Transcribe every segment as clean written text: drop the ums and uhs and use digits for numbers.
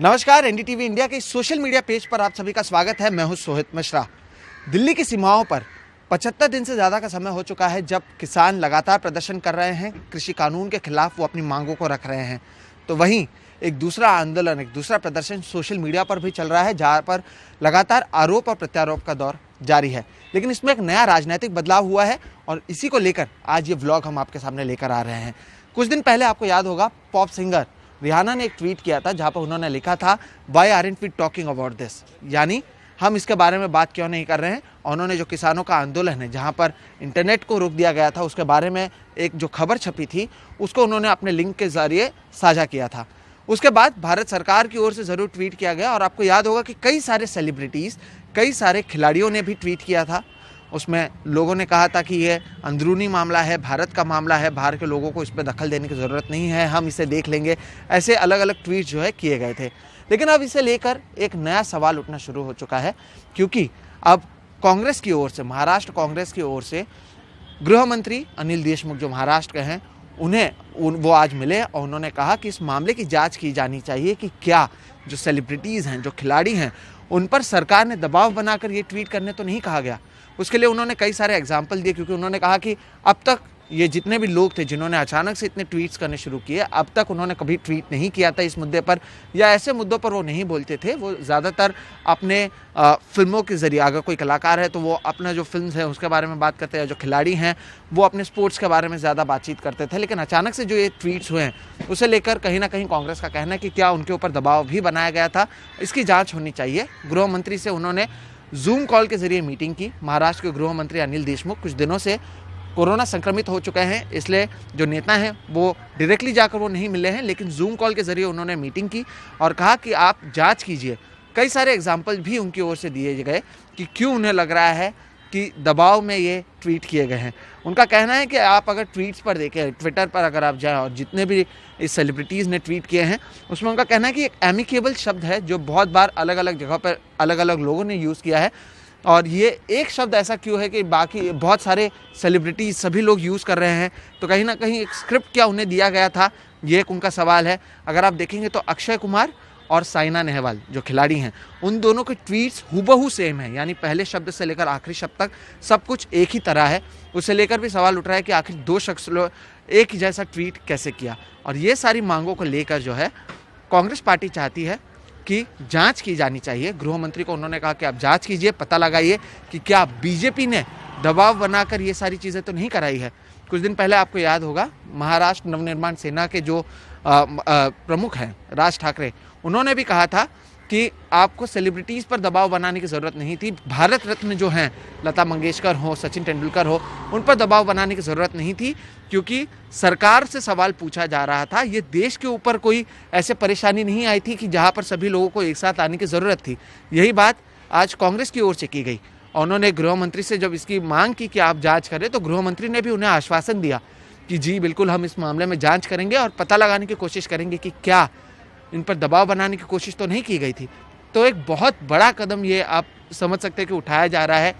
नमस्कार, NDTV India के social media page पर आप सभी का स्वागत है। मैं हूं सोहित मिश्रा। दिल्ली की सीमाओं पर 75 दिन से ज़्यादा का समय हो चुका है जब किसान लगातार प्रदर्शन कर रहे हैं, कृषि कानून के खिलाफ वो अपनी मांगों को रख रहे हैं। तो वहीं एक दूसरा आंदोलन, एक दूसरा प्रदर्शन सोशल मीडिया पर भी चल रहा है, जहाँ पर लगातार आरोप और प्रत्यारोप का दौर जारी है। लेकिन इसमें एक नया राजनीतिक बदलाव हुआ है और इसी को लेकर आज ये व्लॉग हम आपके सामने लेकर आ रहे हैं। कुछ दिन पहले आपको याद होगा, पॉप सिंगर रिहाना ने एक ट्वीट किया था जहां पर उन्होंने लिखा था, why aren't we talking about this, यानी हम इसके बारे में बात क्यों नहीं कर रहे हैं। और उन्होंने जो किसानों का आंदोलन है, जहां पर इंटरनेट को रोक दिया गया था, उसके बारे में एक जो खबर छपी थी उसको उन्होंने अपने लिंक के जरिए साझा किया था। उसके बाद भारत सरकार की ओर से ज़रूर ट्वीट किया गया और आपको याद होगा कि कई सारे सेलिब्रिटीज़, कई सारे खिलाड़ियों ने भी ट्वीट किया था। उसमें लोगों ने कहा था कि ये अंदरूनी मामला है, भारत का मामला है, बाहर के लोगों को इस पर दखल देने की ज़रूरत नहीं है, हम इसे देख लेंगे। ऐसे अलग अलग ट्वीट जो है किए गए थे। लेकिन अब इसे लेकर एक नया सवाल उठना शुरू हो चुका है, क्योंकि अब कांग्रेस की ओर से, महाराष्ट्र कांग्रेस की ओर से गृह मंत्री अनिल देशमुख जो महाराष्ट्र के हैं, वो आज मिले और उन्होंने कहा कि इस मामले की जांच की जानी चाहिए कि क्या जो सेलिब्रिटीज़ हैं, जो खिलाड़ी हैं, उन पर सरकार ने दबाव बनाकर ये ट्वीट करने तो नहीं कहा गया। उसके लिए उन्होंने कई सारे एग्जाम्पल दिए, क्योंकि उन्होंने कहा कि अब तक ये जितने भी लोग थे जिन्होंने अचानक से इतने ट्वीट्स करने शुरू किए, अब तक उन्होंने कभी ट्वीट नहीं किया था इस मुद्दे पर, या ऐसे मुद्दों पर वो नहीं बोलते थे। वो ज़्यादातर अपने फिल्मों के ज़रिए, अगर कोई कलाकार है तो वो अपना जो फिल्म है उसके बारे में बात करते हैं, जो खिलाड़ी हैं वो अपने स्पोर्ट्स के बारे में ज़्यादा बातचीत करते थे। लेकिन अचानक से जो ये ट्वीट्स हुए हैं, उसे लेकर कहीं ना कहीं कांग्रेस का कहना है कि क्या उनके ऊपर दबाव भी बनाया गया था, इसकी जाँच होनी चाहिए। गृह मंत्री से उन्होंने जूम कॉल के जरिए मीटिंग की। महाराष्ट्र के गृह मंत्री अनिल देशमुख कुछ दिनों से कोरोना संक्रमित हो चुके हैं, इसलिए जो नेता हैं वो डायरेक्टली जाकर वो नहीं मिले हैं, लेकिन जूम कॉल के जरिए उन्होंने मीटिंग की और कहा कि आप जांच कीजिए। कई सारे एग्जाम्पल भी उनकी ओर से दिए गए कि क्यों उन्हें लग रहा है कि दबाव में ये ट्वीट किए गए हैं। उनका कहना है कि आप अगर ट्वीट्स पर देखें, ट्विटर पर अगर आप जाएं और जितने भी इस सेलिब्रिटीज़ ने ट्वीट किए हैं, उसमें उनका कहना है कि एक एमिकेबल शब्द है जो बहुत बार अलग अलग जगह पर अलग अलग लोगों ने यूज़ किया है। और ये एक शब्द ऐसा क्यों है कि बाकी बहुत सारे सेलिब्रिटीज़, सभी लोग यूज़ कर रहे हैं, तो कहीं ना कहीं एक स्क्रिप्ट क्या उन्हें दिया गया था, ये एक उनका सवाल है। अगर आप देखेंगे तो अक्षय कुमार और साइना नेहवाल जो खिलाड़ी हैं, उन दोनों के ट्वीट्स हूबहू सेम है, यानी पहले शब्द से लेकर आखिरी शब्द तक सब कुछ एक ही तरह है। उसे लेकर भी सवाल उठ रहा है कि आखिर दो शख्स एक ही जैसा ट्वीट कैसे किया। और ये सारी मांगों को लेकर जो है कांग्रेस पार्टी चाहती है कि जांच की जानी चाहिए। गृह मंत्री को उन्होंने कहा कि आप जांच कीजिए, पता लगाइए कि क्या बीजेपी ने दबाव बनाकर ये सारी चीज़ें तो नहीं कराई है। कुछ दिन पहले आपको याद होगा, महाराष्ट्र नवनिर्माण सेना के जो प्रमुख हैं राज ठाकरे, उन्होंने भी कहा था कि आपको सेलिब्रिटीज़ पर दबाव बनाने की ज़रूरत नहीं थी। भारत रत्न जो हैं, लता मंगेशकर हो, सचिन तेंदुलकर हो, उन पर दबाव बनाने की ज़रूरत नहीं थी, क्योंकि सरकार से सवाल पूछा जा रहा था। ये देश के ऊपर कोई ऐसे परेशानी नहीं आई थी कि जहां पर सभी लोगों को एक साथ आने की ज़रूरत थी। यही बात आज कांग्रेस की ओर से की गई। उन्होंने गृह मंत्री से जब इसकी मांग की कि आप जाँच करें, तो गृह मंत्री ने भी उन्हें आश्वासन दिया कि जी बिल्कुल, हम इस मामले में जाँच करेंगे और पता लगाने की कोशिश करेंगे कि क्या इन पर दबाव बनाने की कोशिश तो नहीं की गई थी। तो एक बहुत बड़ा कदम ये आप समझ सकते हैं कि उठाया जा रहा है,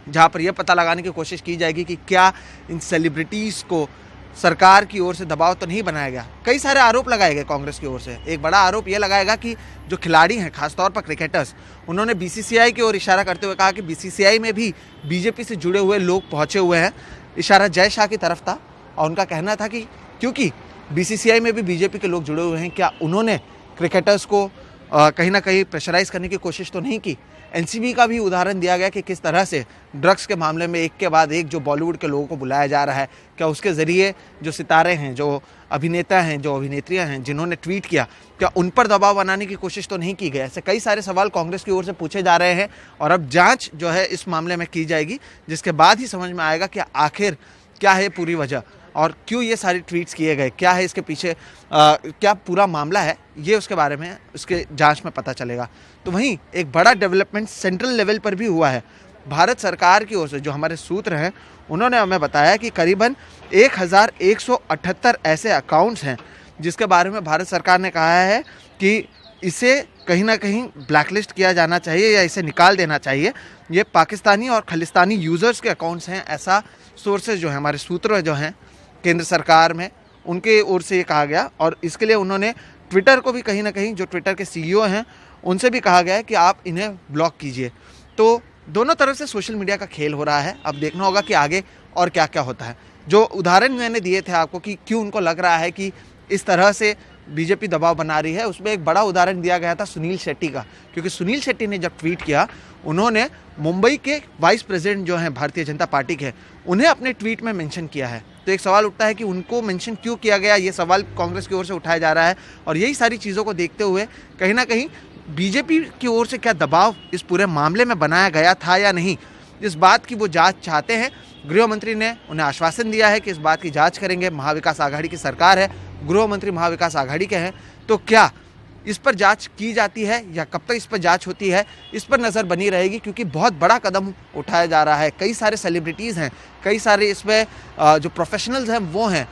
जहाँ पर यह पता लगाने की कोशिश की जाएगी कि क्या इन सेलिब्रिटीज़ को सरकार की ओर से दबाव तो नहीं बनाया गया। कई सारे आरोप लगाए गए कांग्रेस की ओर से। एक बड़ा आरोप ये लगाएगा कि जो खिलाड़ी हैं, खासतौर पर क्रिकेटर्स, उन्होंने बीसीसीआई की ओर इशारा करते हुए कहा कि बीसीसीआई में भी बीजेपी से जुड़े हुए लोग पहुँचे हुए हैं। इशारा जय शाह की तरफ था और उनका कहना था कि क्योंकि बीसीसीआई में भी बीजेपी के लोग जुड़े हुए हैं, क्या उन्होंने क्रिकेटर्स को कहीं ना कहीं प्रेशराइज करने की कोशिश तो नहीं की। एनसीबी का भी उदाहरण दिया गया कि किस तरह से ड्रग्स के मामले में एक के बाद एक जो बॉलीवुड के लोगों को बुलाया जा रहा है, क्या उसके ज़रिए जो सितारे हैं, जो अभिनेता हैं, जो अभिनेत्रियां हैं, जिन्होंने ट्वीट किया, क्या उन पर दबाव बनाने की कोशिश तो नहीं की गई। ऐसे कई सारे सवाल कांग्रेस की ओर से पूछे जा रहे हैं और अब जाँच जो है इस मामले में की जाएगी, जिसके बाद ही समझ में आएगा कि आखिर क्या है पूरी वजह और क्यों ये सारे ट्वीट्स किए गए, क्या है इसके पीछे, क्या पूरा मामला है, ये उसके बारे में उसके जांच में पता चलेगा। तो वहीं एक बड़ा डेवलपमेंट सेंट्रल लेवल पर भी हुआ है। भारत सरकार की ओर से जो हमारे सूत्र हैं, उन्होंने हमें बताया कि करीबन 1178 ऐसे अकाउंट्स हैं जिसके बारे में भारत सरकार ने कहा है कि इसे कहीं ना कहीं ब्लैकलिस्ट किया जाना चाहिए या इसे निकाल देना चाहिए। ये पाकिस्तानी और खालिस्तानी यूज़र्स के अकाउंट्स हैं, ऐसा सोर्सेज जो हैं, हमारे सूत्र जो हैं केंद्र सरकार में, उनके ओर से ये कहा गया। और इसके लिए उन्होंने ट्विटर को भी कहीं ना कहीं, जो ट्विटर के सीईओ हैं, उनसे भी कहा गया है कि आप इन्हें ब्लॉक कीजिए। तो दोनों तरफ से सोशल मीडिया का खेल हो रहा है। अब देखना होगा कि आगे और क्या क्या होता है। जो उदाहरण मैंने दिए थे आपको कि क्यों उनको लग रहा है कि इस तरह से बीजेपी दबाव बना रही है, उसमें एक बड़ा उदाहरण दिया गया था सुनील शेट्टी का। क्योंकि सुनील शेट्टी ने जब ट्वीट किया, उन्होंने मुंबई के वाइस प्रेसिडेंट जो हैं भारतीय जनता पार्टी के, उन्हें अपने ट्वीट में मेंशन किया है। तो एक सवाल उठता है कि उनको मेंशन क्यों किया गया, ये सवाल कांग्रेस की ओर से उठाया जा रहा है। और यही सारी चीज़ों को देखते हुए कहीं ना कहीं बीजेपी की ओर से क्या दबाव इस पूरे मामले में बनाया गया था या नहीं, इस बात की वो जांच चाहते हैं। गृह मंत्री ने उन्हें आश्वासन दिया है कि इस बात की जांच करेंगे। महाविकास आघाड़ी की सरकार है, गृह मंत्री महाविकास आघाड़ी के हैं, तो क्या इस पर जांच की जाती है या कब तक इस पर जांच होती है, इस पर नज़र बनी रहेगी। क्योंकि बहुत बड़ा कदम उठाया जा रहा है। कई सारे सेलिब्रिटीज़ हैं, कई सारे इसमें जो प्रोफेशनल्स हैं वो हैं,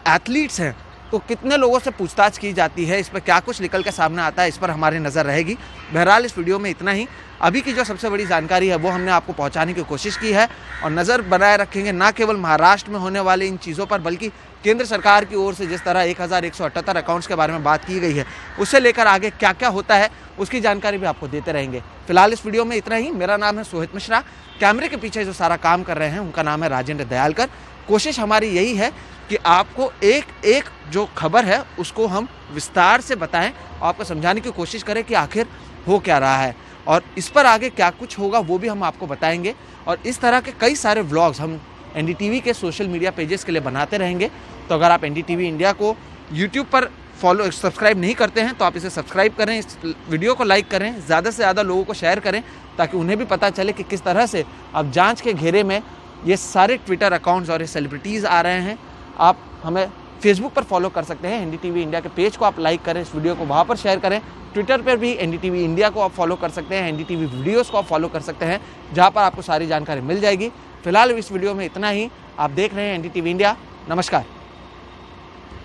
एथलीट्स हैं, तो कितने लोगों से पूछताछ की जाती है, इस पर क्या कुछ निकल के सामने आता है, इस पर हमारी नज़र रहेगी। बहरहाल इस वीडियो में इतना ही। अभी की जो सबसे बड़ी जानकारी है वो हमने आपको पहुंचाने की कोशिश की है और नज़र बनाए रखेंगे ना केवल महाराष्ट्र में होने वाले इन चीज़ों पर, बल्कि केंद्र सरकार की ओर से जिस तरह 1178 अकाउंट्स के बारे में बात की गई है, उससे लेकर आगे क्या क्या होता है उसकी जानकारी भी आपको देते रहेंगे। फिलहाल इस वीडियो में इतना ही। मेरा नाम है सोहित मिश्रा। कैमरे के पीछे जो सारा काम कर रहे हैं उनका नाम है राजेंद्र दयालकर। कोशिश हमारी यही है कि आपको एक एक जो खबर है उसको हम विस्तार से बताएं, आपको समझाने की कोशिश करें कि आखिर हो क्या रहा है और इस पर आगे क्या कुछ होगा वो भी हम आपको बताएंगे। और इस तरह के कई सारे व्लॉग्स हम एनडीटीवी के सोशल मीडिया पेजेस के लिए बनाते रहेंगे। तो अगर आप एनडीटीवी इंडिया को यूट्यूब पर सब्सक्राइब नहीं करते हैं तो आप इसे सब्सक्राइब करें, इस वीडियो को लाइक करें, ज़्यादा से ज़्यादा लोगों को शेयर करें, ताकि उन्हें भी पता चले कि किस तरह से अब जाँच के घेरे में ये सारे ट्विटर अकाउंट्स और ये सेलिब्रिटीज़ आ रहे हैं। आप हमें फेसबुक पर फॉलो कर सकते हैं, एनडीटीवी इंडिया के पेज को आप लाइक करें, इस वीडियो को वहाँ पर शेयर करें। ट्विटर पर भी एनडीटीवी इंडिया को आप फॉलो कर सकते हैं, एनडीटीवी वीडियोस को आप फॉलो कर सकते हैं, जहाँ पर आपको सारी जानकारी मिल जाएगी। फिलहाल इस वीडियो में इतना ही। आप देख रहे हैं एनडीटीवी इंडिया। नमस्कार।